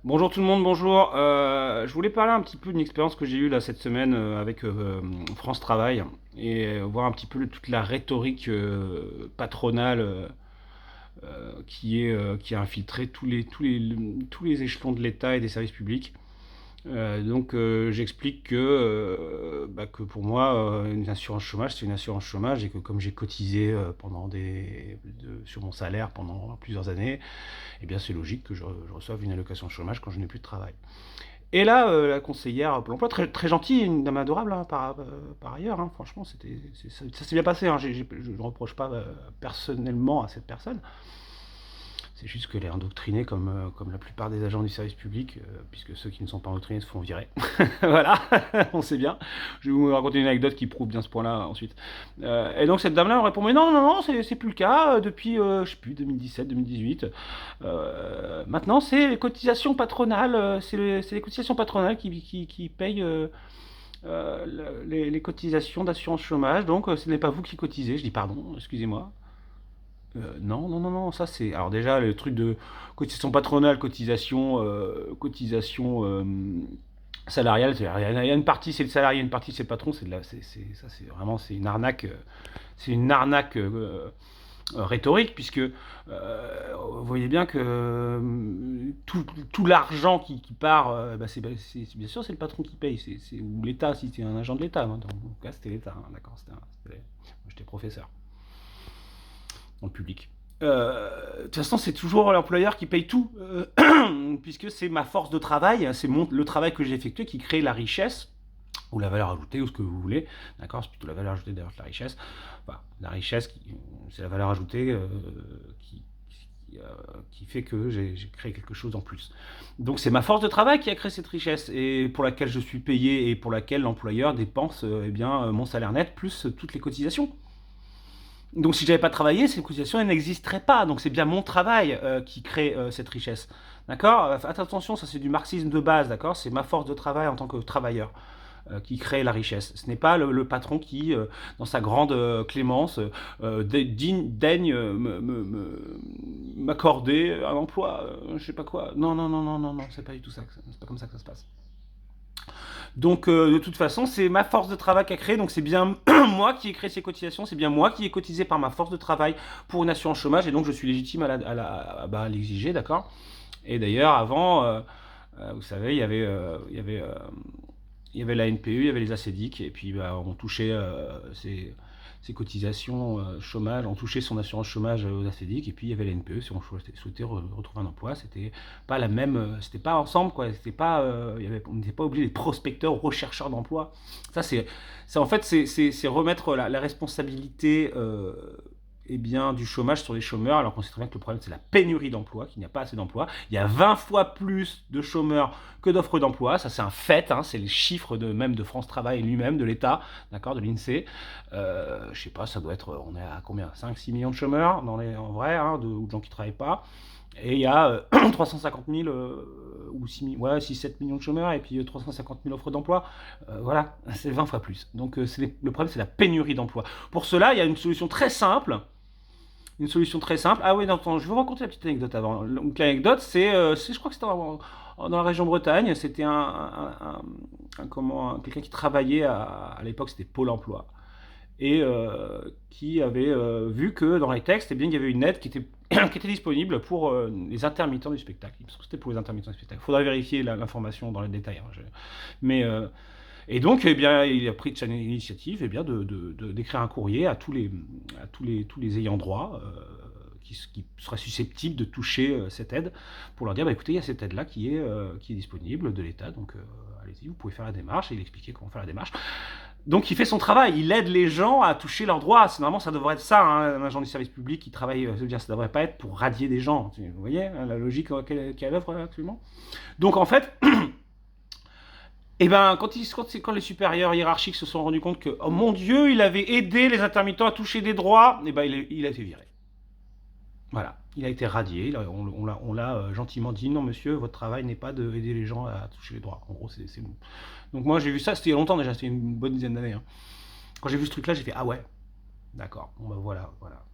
Bonjour tout le monde, bonjour. Je voulais parler un petit peu d'une expérience que j'ai eue là cette semaine avec France Travail et voir un petit peu toute la rhétorique patronale qui a infiltré tous les échelons de l'État et des services publics. J'explique que pour moi, une assurance chômage, c'est une assurance chômage et que comme j'ai cotisé sur mon salaire pendant plusieurs années, eh bien c'est logique que je reçoive une allocation de chômage quand je n'ai plus de travail. Et là, la conseillère Pôle emploi, très, très gentille, une dame adorable hein, par ailleurs, hein, franchement, ça s'est bien passé, hein, je ne reproche pas personnellement à cette personne. C'est juste qu'elle est indoctrinée comme la plupart des agents du service public, puisque ceux qui ne sont pas endoctrinés se font virer. Voilà, on sait bien. Je vais vous raconter une anecdote qui prouve bien ce point-là ensuite. Et donc cette dame-là me répond, mais non, non, non, c'est plus le cas depuis, je sais plus, 2017, 2018. Maintenant, c'est les cotisations patronales, c'est les cotisations patronales qui payent les cotisations d'assurance chômage. Donc ce n'est pas vous qui cotisez. Je dis pardon, excusez-moi. Non, non, non, non, ça c'est. Alors déjà, le truc de cotisation patronale, cotisation salariale, il y a une partie c'est le salarié, une partie c'est le patron, ça c'est vraiment c'est une arnaque rhétorique puisque vous voyez bien que tout l'argent qui part, bien sûr c'est le patron qui paye, ou l'État si c'est un agent de l'État. Hein. Dans mon cas c'était l'État, hein, d'accord, moi j'étais professeur dans le public. De toute façon, c'est toujours l'employeur qui paye tout, puisque c'est ma force de travail, le travail que j'ai effectué qui crée la richesse, ou la valeur ajoutée, ou ce que vous voulez. D'accord, c'est plutôt la valeur ajoutée d'ailleurs que la richesse. Enfin, la richesse, c'est la valeur ajoutée qui fait que j'ai créé quelque chose en plus. Donc c'est ma force de travail qui a créé cette richesse et pour laquelle je suis payé et pour laquelle l'employeur dépense mon salaire net plus toutes les cotisations. Donc si j'avais pas travaillé, ces cotisations elles n'existeraient pas. Donc c'est bien mon travail qui crée cette richesse. D'accord. Faites attention, ça c'est du marxisme de base, d'accord. C'est ma force de travail en tant que travailleur qui crée la richesse. Ce n'est pas le patron qui, dans sa grande clémence, daigne m'accorder un emploi, je sais pas quoi. Non, non, non, non, non, non, c'est pas du tout ça. C'est pas comme ça que ça se passe. Donc de toute façon, c'est ma force de travail qui a créé, donc c'est bien moi qui ai créé ces cotisations, c'est bien moi qui ai cotisé par ma force de travail pour une assurance chômage, et donc je suis légitime à l'exiger, d'accord. Et d'ailleurs, avant, vous savez, il y avait la NPE, il y avait les ACDIC, et puis on touchait ses cotisations chômage, on touchait son assurance chômage aux ACDIC, et puis il y avait la NPE, si on souhaitait retrouver un emploi, c'était pas la même, c'était pas ensemble, quoi, c'était pas, on n'était pas obligé d'être prospecteur, rechercheur d'emploi. En fait, c'est remettre la responsabilité du chômage sur les chômeurs, alors qu'on sait très bien que le problème c'est la pénurie d'emploi, qu'il n'y a pas assez d'emplois. Il y a 20 fois plus de chômeurs que d'offres d'emploi, ça c'est un fait, hein, c'est les chiffres même de France Travail lui-même, de l'État, d'accord, de l'INSEE. Je sais pas, ça doit être, on est à combien, 5-6 millions de chômeurs en vrai, hein, ou de gens qui travaillent pas. Et il y a 350 000 ou 6-7 millions de chômeurs et puis 350 000 offres d'emploi. Voilà, c'est 20 fois plus. Donc le problème, c'est la pénurie d'emploi. Pour cela, il y a une solution très simple. Une solution très simple. Ah oui, non, attends, je vais vous raconter la petite anecdote avant. Donc l'anecdote, je crois que c'était dans la région Bretagne. C'était quelqu'un qui travaillait à l'époque, c'était Pôle Emploi et qui avait vu que dans les textes, eh bien, il y avait une aide qui était, qui était disponible pour les intermittents du spectacle. Il me semble que c'était pour les intermittents du spectacle. Il faudrait vérifier l'information dans les détails. Hein, mais et donc, eh bien, il a pris l'initiative, d'écrire un courrier à tous les ayants droit qui seraient susceptibles de toucher cette aide, pour leur dire, écoutez, il y a cette aide-là qui est disponible de l'État, donc allez-y, vous pouvez faire la démarche, et il expliquait comment faire la démarche. Donc il fait son travail, il aide les gens à toucher leurs droits. Normalement, ça devrait être ça, hein, un agent du service public qui travaille, ça ne devrait pas être pour radier des gens. Vous voyez hein, la logique qui est à l'œuvre actuellement. Donc en fait, et ben, quand les supérieurs hiérarchiques se sont rendus compte que, oh mon Dieu, il avait aidé les intermittents à toucher des droits, et ben, il a été viré. Voilà, il a été radié. On l'a gentiment dit, non monsieur, votre travail n'est pas d'aider les gens à toucher les droits. En gros, c'est bon. Donc moi, j'ai vu ça, c'était il y a longtemps déjà, c'était une bonne dizaine d'années. Hein. Quand j'ai vu ce truc-là, j'ai fait, ah ouais, d'accord, bon ben voilà, voilà.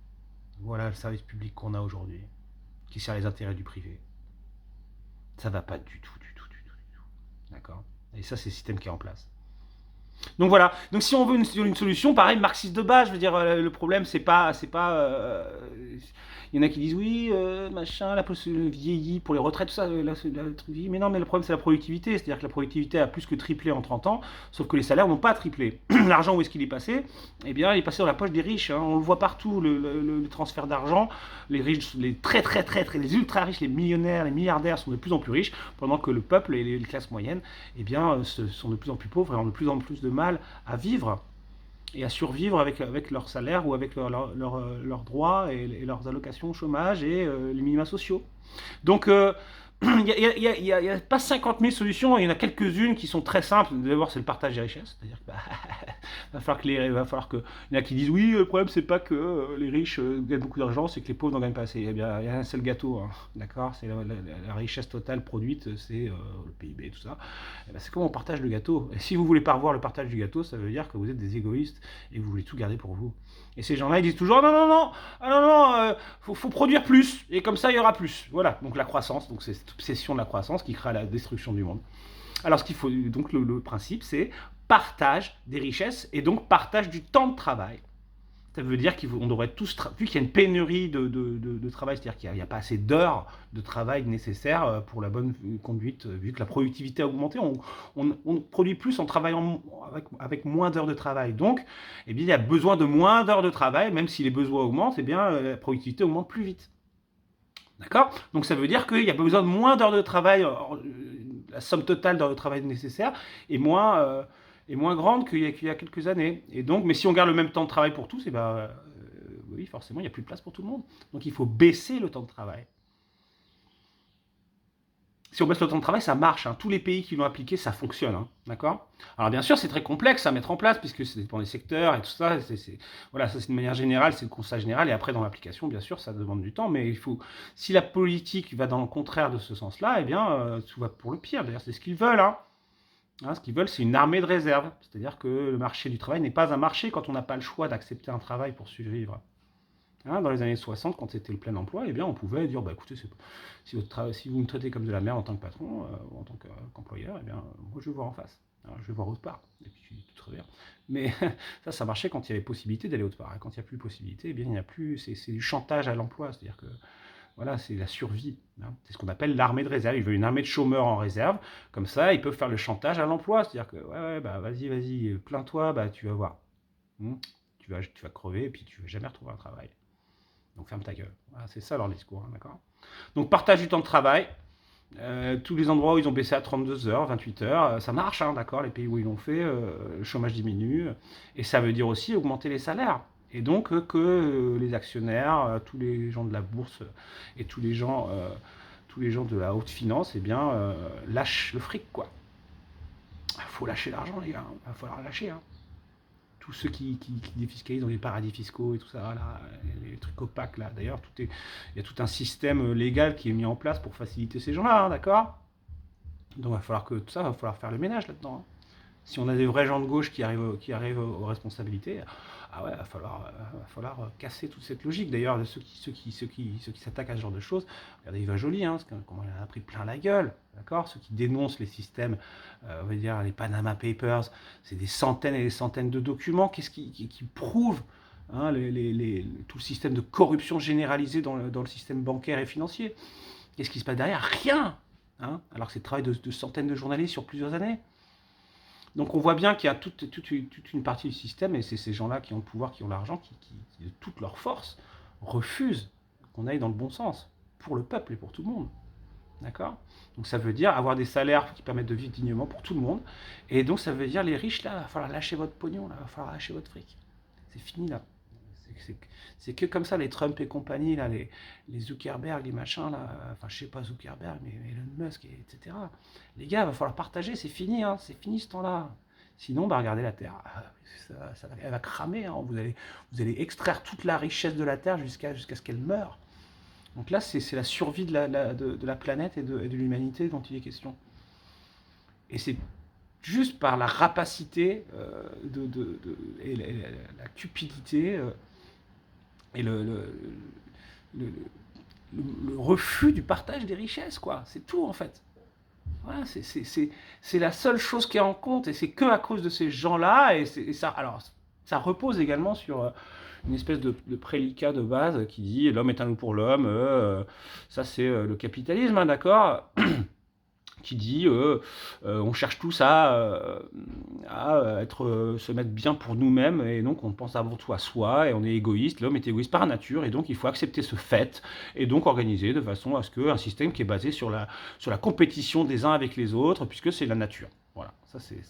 Voilà le service public qu'on a aujourd'hui, qui sert les intérêts du privé. Ça va pas du tout, du tout, du tout, du tout. D'accord? Et ça, c'est le système qui est en place. Donc voilà. Donc si on veut une solution, pareil, marxiste de base, je veux dire, le problème, il y en a qui disent oui, machin, la vieillit pour les retraites, tout ça, mais non, mais le problème, c'est la productivité. C'est-à-dire que la productivité a plus que triplé en 30 ans, sauf que les salaires n'ont pas triplé. L'argent, où est-ce qu'il est passé? Eh bien, il est passé dans la poche des riches, hein. On le voit partout, le transfert d'argent. Les riches, les très, très, très, très, les ultra riches, les millionnaires, les milliardaires sont de plus en plus riches, pendant que le peuple et les classes moyennes, eh bien, sont de plus en plus pauvres et ont de plus en plus de mal à vivre et à survivre avec leur salaire ou avec leurs droits et leurs allocations au chômage et les minima sociaux. Donc, il n'y a pas 50 000 solutions, il y en a quelques-unes qui sont très simples. D'abord, c'est le partage des richesses. C'est-à-dire qu'il va falloir que. Il y en a qui disent oui, le problème, c'est pas que les riches gagnent beaucoup d'argent, c'est que les pauvres n'en gagnent pas assez. Eh bien, il y a un seul gâteau, hein, d'accord? C'est la richesse totale produite, c'est le PIB, tout ça. Eh bien, c'est comment on partage le gâteau. Et si vous voulez pas revoir le partage du gâteau, ça veut dire que vous êtes des égoïstes et que vous voulez tout garder pour vous. Et ces gens-là, ils disent toujours non, non, non, ah, non, non, faut produire plus, et comme ça, il y aura plus. Voilà, donc la croissance, donc c'est cette obsession de la croissance qui crée la destruction du monde. Alors, ce qu'il faut, donc le principe, c'est partage des richesses, et donc partage du temps de travail. Ça veut dire qu'on devrait tous, vu qu'il y a une pénurie de travail, c'est-à-dire qu'il n'y a pas assez d'heures de travail nécessaires pour la bonne conduite, vu que la productivité a augmenté, on produit plus en travaillant avec moins d'heures de travail. Donc, eh bien, il y a besoin de moins d'heures de travail, même si les besoins augmentent, eh bien, la productivité augmente plus vite. D'accord? Donc ça veut dire qu'il y a besoin de moins d'heures de travail, la somme totale d'heures de travail nécessaires est moins grande qu'il y a quelques années. Et donc, mais si on garde le même temps de travail pour tous, et ben, oui, forcément, il n'y a plus de place pour tout le monde. Donc il faut baisser le temps de travail. Si on baisse le temps de travail, ça marche, hein. Tous les pays qui l'ont appliqué, ça fonctionne, hein. D'accord? Alors bien sûr, c'est très complexe à mettre en place, puisque ça dépend des secteurs et tout ça. Voilà, ça c'est de manière générale, c'est le constat général. Et après, dans l'application, bien sûr, ça demande du temps. Mais si la politique va dans le contraire de ce sens-là, eh bien, tout va pour le pire. D'ailleurs, c'est ce qu'ils veulent, hein. Ce qu'ils veulent, c'est une armée de réserve. C'est-à-dire que le marché du travail n'est pas un marché quand on n'a pas le choix d'accepter un travail pour survivre. Dans les années 60, quand c'était le plein emploi, eh bien, on pouvait dire, bah, écoutez, si vous me traitez comme de la merde en tant que patron ou en tant qu'employeur, eh bien, moi, je vais voir en face. Alors, je vais voir autre part. Et puis, tout très bien. Mais ça marchait quand il y avait possibilité d'aller autre part. Et quand il n'y a plus de possibilité, eh bien, il n'y a plus. C'est du chantage à l'emploi. C'est-à-dire que, voilà, c'est la survie. C'est ce qu'on appelle l'armée de réserve. Ils veulent une armée de chômeurs en réserve. Comme ça, ils peuvent faire le chantage à l'emploi. C'est-à-dire que, ouais, bah, vas-y, plains-toi, bah, tu vas voir. Tu vas crever et puis tu vas jamais retrouver un travail. Donc ferme ta gueule. Voilà, c'est ça leur discours, hein, d'accord? Donc partage du temps de travail. Tous les endroits où ils ont baissé à 32 heures, 28 heures, ça marche, hein, d'accord? Les pays où ils l'ont fait, le chômage diminue. Et ça veut dire aussi augmenter les salaires. Et donc que les actionnaires, tous les gens de la bourse et tous les gens de la haute finance, eh bien, lâchent le fric, quoi. Il faut lâcher l'argent, les gars. Il va falloir lâcher, hein. Tous ceux qui défiscalisent dans les paradis fiscaux et tout ça, là, les trucs opaques, là. D'ailleurs, il y a tout un système légal qui est mis en place pour faciliter ces gens-là, hein, d'accord? Donc, il va falloir faire le ménage là-dedans, hein. Si on a des vrais gens de gauche qui arrivent aux responsabilités, ah ouais, il va falloir casser toute cette logique. D'ailleurs, ceux qui s'attaquent à ce genre de choses, regardez Eva Joly, hein, comment elle a pris plein la gueule, d'accord? Ceux qui dénoncent les systèmes, on va dire les Panama Papers, c'est des centaines et des centaines de documents qui prouvent, hein, tout le système de corruption généralisée dans le système bancaire et financier. Qu'est-ce qui se passe derrière? Rien, hein, alors que c'est le travail de centaines de journalistes sur plusieurs années. Donc on voit bien qu'il y a toute une partie du système, et c'est ces gens-là qui ont le pouvoir, qui ont l'argent, qui de toute leur force, refusent qu'on aille dans le bon sens, pour le peuple et pour tout le monde. D'accord? Donc ça veut dire avoir des salaires qui permettent de vivre dignement pour tout le monde, et donc ça veut dire les riches, là, il va falloir lâcher votre pognon, là, il va falloir lâcher votre fric. C'est fini, là. C'est que comme ça, les Trump et compagnie, là, les Zuckerberg, les machins, là, enfin, je sais pas Zuckerberg, mais Elon Musk, etc. Les gars, il va falloir partager, c'est fini, hein, c'est fini ce temps-là. Sinon, bah, regardez la Terre, elle va cramer, hein, vous allez extraire toute la richesse de la Terre jusqu'à ce qu'elle meure. Donc là, c'est la survie de la planète et de l'humanité dont il est question. Et c'est juste par la rapacité et la cupidité et le refus du partage des richesses, quoi. C'est tout, en fait. Voilà, c'est la seule chose qui est en compte, et c'est que à cause de ces gens-là, et ça, alors, ça repose également sur une espèce de prédicat de base qui dit l'homme est un loup pour l'homme, ça c'est le capitalisme, hein, d'accord, qui dit on cherche tous à être, se mettre bien pour nous-mêmes, et donc on pense avant tout à soi, et on est égoïste, l'homme est égoïste par nature, et donc il faut accepter ce fait, et donc organiser de façon à ce qu'un système qui est basé sur la compétition des uns avec les autres, puisque c'est la nature. Voilà, ça c'est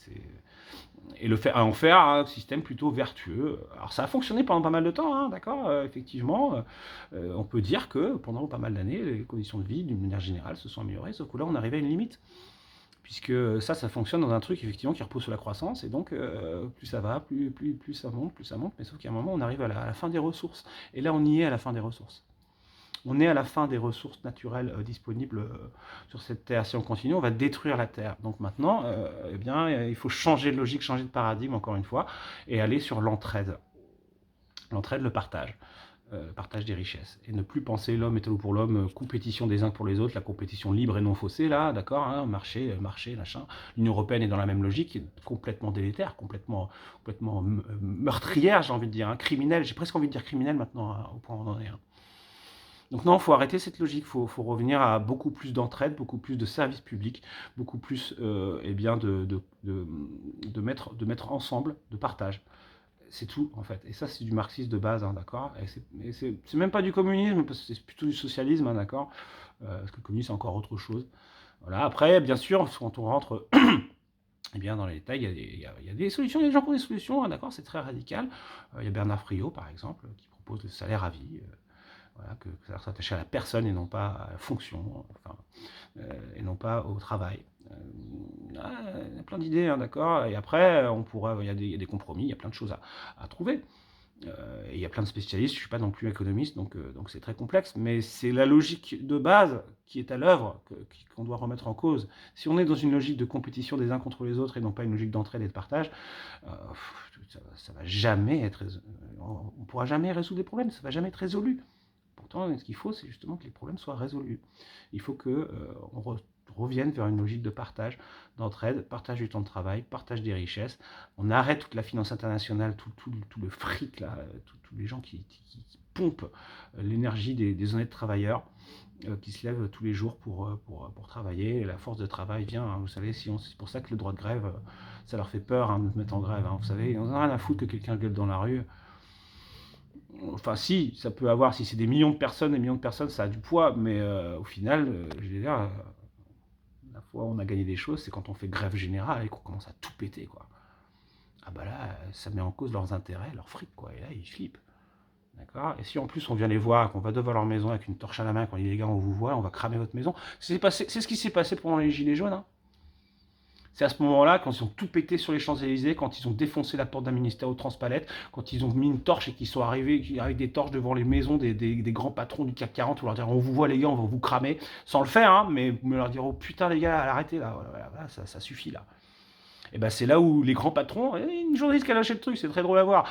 et en faire un système plutôt vertueux. Alors ça a fonctionné pendant pas mal de temps, hein, d'accord, effectivement. On peut dire que pendant pas mal d'années, les conditions de vie, d'une manière générale, se sont améliorées, sauf que là, on arrivait à une limite. Puisque ça fonctionne dans un truc, effectivement, qui repose sur la croissance, et donc plus ça va, plus ça monte, mais sauf qu'à un moment, on arrive à la fin des ressources. Et là, on y est à la fin des ressources. On est à la fin des ressources naturelles disponibles sur cette Terre. Si on continue, on va détruire la Terre. Donc maintenant, eh bien, il faut changer de logique, changer de paradigme, encore une fois, et aller sur l'entraide. L'entraide, le partage des richesses. Et ne plus penser l'homme est loup pour l'homme, compétition des uns pour les autres, la compétition libre et non faussée, là, d'accord, hein, marché, machin. L'Union européenne est dans la même logique, complètement délétère, complètement meurtrière, j'ai envie de dire, hein, criminelle. J'ai presque envie de dire criminelle maintenant, hein, au point où on en est. Hein. Donc non, il faut arrêter cette logique, il faut revenir à beaucoup plus d'entraide, beaucoup plus de services publics, beaucoup plus eh bien de mettre ensemble, de partage. C'est tout, en fait. Et ça, c'est du marxisme de base, hein, d'accord. Et c'est même pas du communisme, parce que c'est plutôt du socialisme, hein, d'accord. Parce que le communisme, c'est encore autre chose. Voilà. Après, bien sûr, quand on rentre eh bien, dans les détails, il y a des solutions, il y a des gens qui ont des solutions, hein, d'accord, c'est très radical. Il y a Bernard Friot, par exemple, qui propose le salaire à vie. Voilà, que ça soit attaché à la personne et non pas à la fonction, enfin, et non pas au travail. Il y a plein d'idées, hein, d'accord. Et après, il y a des compromis, il y a plein de choses à trouver. Et il y a plein de spécialistes, je ne suis pas non plus économiste, donc c'est très complexe, mais c'est la logique de base qui est à l'œuvre qu'on doit remettre en cause. Si on est dans une logique de compétition des uns contre les autres et non pas une logique d'entraide et de partage, ça va jamais être, on ne pourra jamais résoudre les problèmes, ça ne va jamais être résolu. Pourtant, ce qu'il faut, c'est justement que les problèmes soient résolus. Il faut qu'on revienne vers une logique de partage, d'entraide, partage du temps de travail, partage des richesses. On arrête toute la finance internationale, tout le fric, là, tous les gens qui pompent l'énergie des honnêtes travailleurs, qui se lèvent tous les jours pour travailler. Et la force de travail vient, hein, vous savez, c'est pour ça que le droit de grève, ça leur fait peur, hein, de se mettre en grève. Hein, vous savez, ils n'en ont rien à foutre que quelqu'un gueule dans la rue. Enfin, si, ça peut avoir, si c'est des millions de personnes, ça a du poids, mais au final, je veux dire, la fois où on a gagné des choses, c'est quand on fait grève générale et qu'on commence à tout péter, quoi. Ah bah là, ça met en cause leurs intérêts, leurs fric, quoi, et là, ils flippent. D'accord. Et si en plus on vient les voir, qu'on va devant leur maison avec une torche à la main, qu'on dit les gars, on vous voit, on va cramer votre maison, c'est ce qui s'est passé pendant les Gilets jaunes, hein. C'est à ce moment-là, quand ils ont tout pété sur les Champs-Élysées, quand ils ont défoncé la porte d'un ministère aux Transpalettes, quand ils ont mis une torche et qu'ils sont arrivés avec des torches devant les maisons des grands patrons du CAC 40 pour leur dire on vous voit les gars, on va vous cramer, sans le faire, hein, mais leur dire oh putain les gars, arrêtez là, voilà, ça suffit là. Et ben c'est là où les grands patrons, une journaliste qui a lâché le truc, c'est très drôle à voir,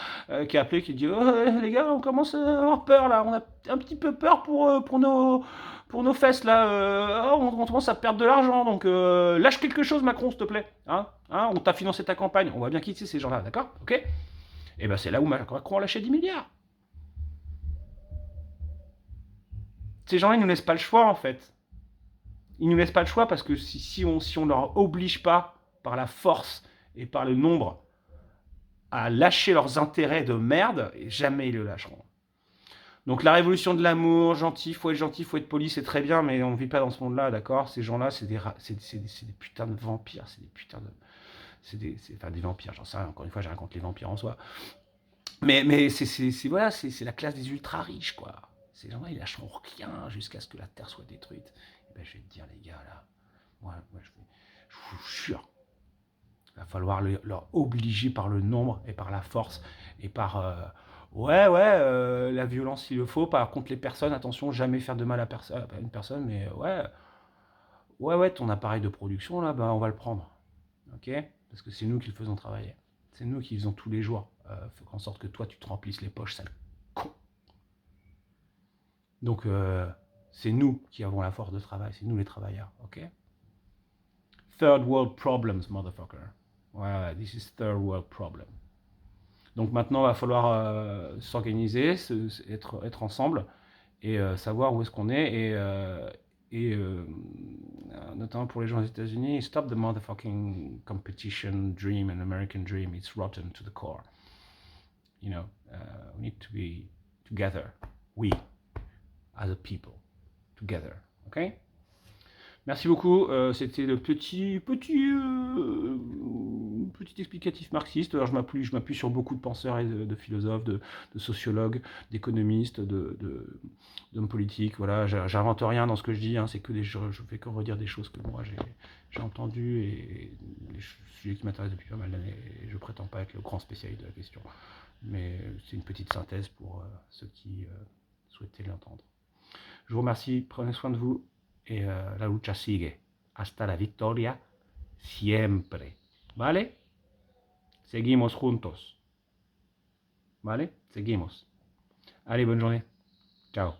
qui a appelé, qui dit oh, les gars, on commence à avoir peur là, on a un petit peu peur pour nos fesses là, on commence à perdre de l'argent, donc lâche quelque chose Macron s'il te plaît, hein, on t'a financé ta campagne, on voit bien qui c'est ces gens-là, d'accord, ok. Et ben c'est là où Macron a lâché 10 milliards. Ces gens-là ils nous laissent pas le choix en fait. Ils nous laissent pas le choix parce que si on leur oblige pas par la force et par le nombre à lâcher leurs intérêts de merde, et jamais ils le lâcheront. Donc la révolution de l'amour, gentil, faut être poli, c'est très bien, mais on ne vit pas dans ce monde-là, d'accord. Ces gens-là, c'est des putains de vampires, c'est des putains de... Enfin, des vampires, j'en sais rien, encore une fois, je raconte les vampires en soi. Mais voilà, c'est la classe des ultra-riches, quoi. Ces gens-là, ils lâcheront rien jusqu'à ce que la Terre soit détruite. Et ben, je vais te dire, les gars, là, moi je vous jure, il va falloir leur obliger par le nombre et par la force et par la violence s'il le faut, par contre les personnes, attention, jamais faire de mal à une personne, mais ouais, ton appareil de production là, on va le prendre, ok, parce que c'est nous qui le faisons travailler, c'est nous qui le faisons tous les jours, faut en sorte que toi tu te remplisses les poches, sale con. Donc c'est nous qui avons la force de travail, c'est nous les travailleurs, ok. third world problems, motherfucker. Voilà, this is third world problem. Donc maintenant, il va falloir s'organiser, être ensemble et savoir où est-ce qu'on est et notamment pour les gens aux États-Unis, stop the motherfucking competition dream and American dream. It's rotten to the core. You know, we need to be together. We, as a people, together. Okay? Merci beaucoup. C'était le petit explicatif marxiste. Alors je m'appuie sur beaucoup de penseurs et de philosophes, de sociologues, d'économistes, d'hommes politiques. Voilà, j'invente rien dans ce que je dis. Hein, c'est que je fais que redire des choses que moi j'ai entendues et des sujets qui m'intéressent depuis pas mal d'années. Et je prétends pas être le grand spécialiste de la question, mais c'est une petite synthèse pour ceux qui souhaitaient l'entendre. Je vous remercie. Prenez soin de vous. Et la lucha sigue. Hasta la victoria. Siempre. ¿Vale? Seguimos juntos. ¿Vale? Seguimos. Allez, bonne journée. Ciao.